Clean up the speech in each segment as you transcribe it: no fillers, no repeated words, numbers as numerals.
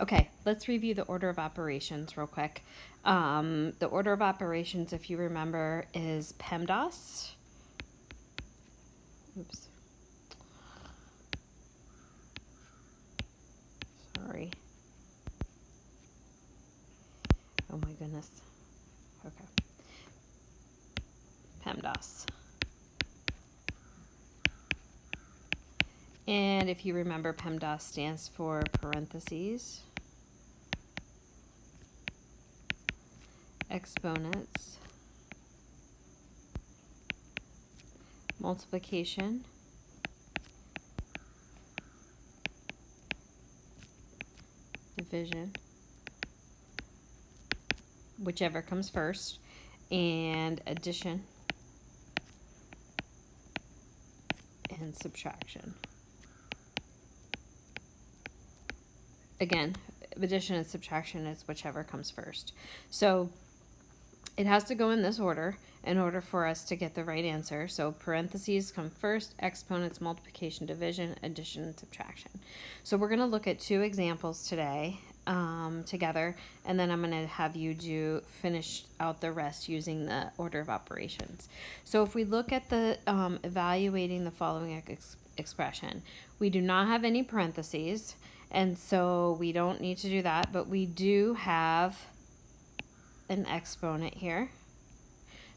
Okay, let's review the order of operations real quick. The order of operations, if you remember, is Pemdas. Oops. Sorry. Oh my goodness. Okay. Pemdas. And if you remember, Pemdas stands for parentheses, exponents, multiplication, division, whichever comes first, and addition and subtraction. Again, addition and subtraction is whichever comes first. So it has to go in this order in order for us to get the right answer. So parentheses come first, exponents, multiplication, division, addition, and subtraction. So we're going to look at two examples today together, and then I'm going to have you finish out the rest using the order of operations. So if we look at the evaluating the following expression, we do not have any parentheses, and so we don't need to do that, but we do have an exponent here.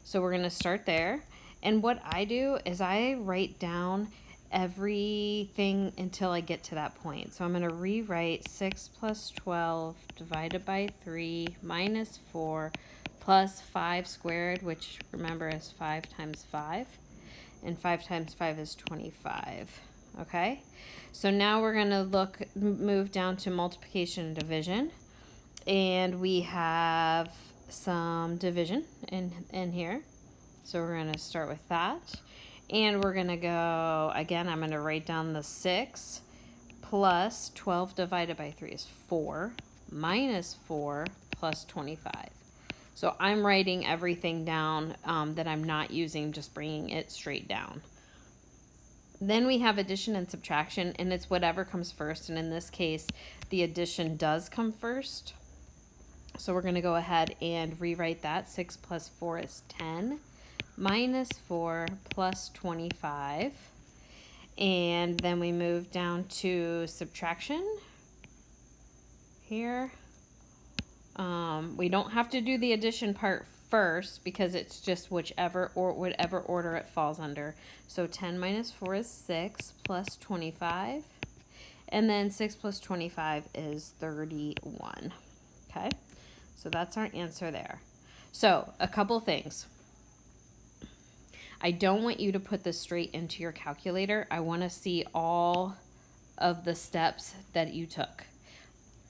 So we're going to start there. And what I do is I write down everything until I get to that point. So I'm going to rewrite 6 plus 12 divided by 3 minus 4 plus 5 squared, which remember is 5 times 5. And 5 times 5 is 25. Okay? So now we're going to move down to multiplication and division. And we have some division in here. So we're going to start with that. And we're going to go, again, I'm going to write down the 6 plus 12 divided by 3 is 4 minus 4 plus 25. So I'm writing everything down that I'm not using, just bringing it straight down. Then we have addition and subtraction, and it's whatever comes first. And in this case, the addition does come first. So we're going to go ahead and rewrite that. 6 plus 4 is 10 minus 4 plus 25. And then we move down to subtraction here. We don't have to do the addition part first because it's just whatever order it falls under. So 10 minus 4 is 6 plus 25. And then 6 plus 25 is 31. Okay? So that's our answer there. So a couple things. I don't want you to put this straight into your calculator. I want to see all of the steps that you took.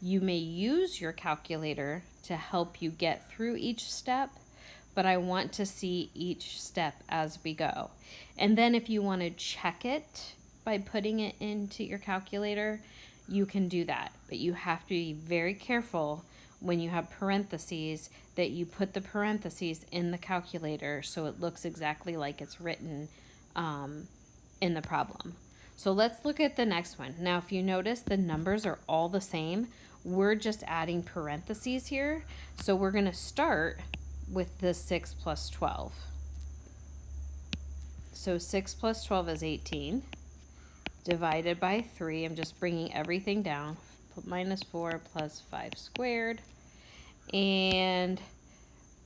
You may use your calculator to help you get through each step, but I want to see each step as we go. And then if you want to check it by putting it into your calculator, you can do that. But you have to be very careful when you have parentheses that you put the parentheses in the calculator so it looks exactly like it's written in the problem. So let's look at the next one. Now, if you notice, the numbers are all the same. We're just adding parentheses here. So we're going to start with the 6 plus 12. So 6 plus 12 is 18. Divided by 3, I'm just bringing everything down. Minus 4 plus 5 squared. And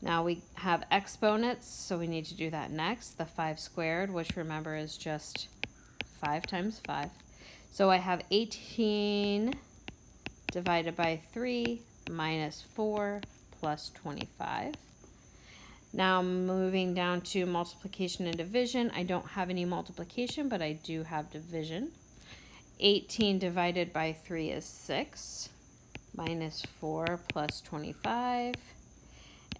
now we have exponents, so we need to do that next. The 5 squared, which remember is just 5 times 5. So I have 18 divided by 3 minus 4 plus 25. Now moving down to multiplication and division. I don't have any multiplication, but I do have division. 18 divided by 3 is 6, minus 4 plus 25.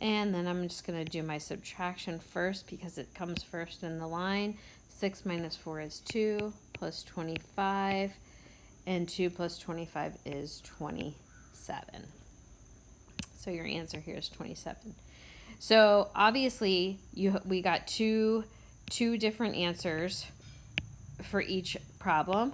And then I'm just going to do my subtraction first because it comes first in the line. 6 minus 4 is 2, plus 25. And 2 plus 25 is 27. So your answer here is 27. So obviously we got two different answers for each problem.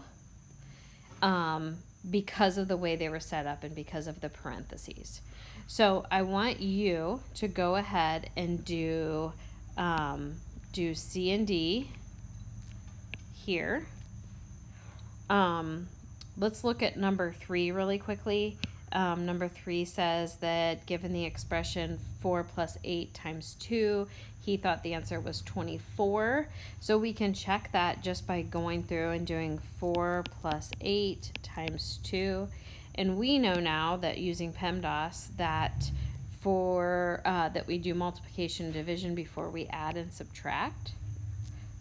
because of the way they were set up and because of the parentheses. So I want you to go ahead and do C and D here. Let's look at number 3 really quickly. Number 3 says that given the expression 4 plus 8 times 2, he thought the answer was 24. So we can check that just by going through and doing 4 plus 8 times 2. And we know now that using PEMDAS that that we do multiplication and division before we add and subtract.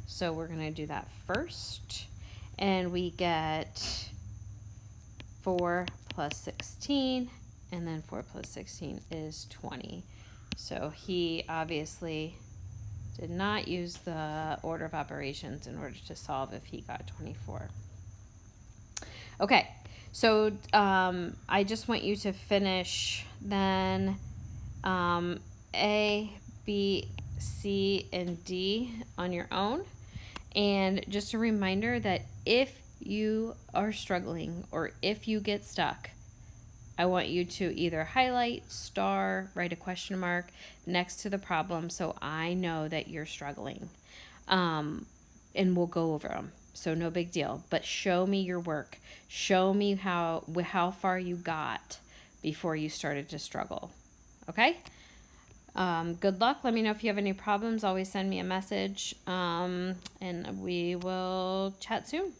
So we're going to do that first. And we get 4 plus 16, and then 4 plus 16 is 20. So he obviously did not use the order of operations in order to solve if he got 24. Okay, so I just want you to finish then A, B, C, and D on your own. And just a reminder that if you are struggling or if you get stuck, I want you to either highlight, star, write a question mark next to the problem so I know that you're struggling. And we'll go over them. So no big deal. But show me your work. Show me how far you got before you started to struggle. Okay? Good luck. Let me know if you have any problems. Always send me a message. And we will chat soon.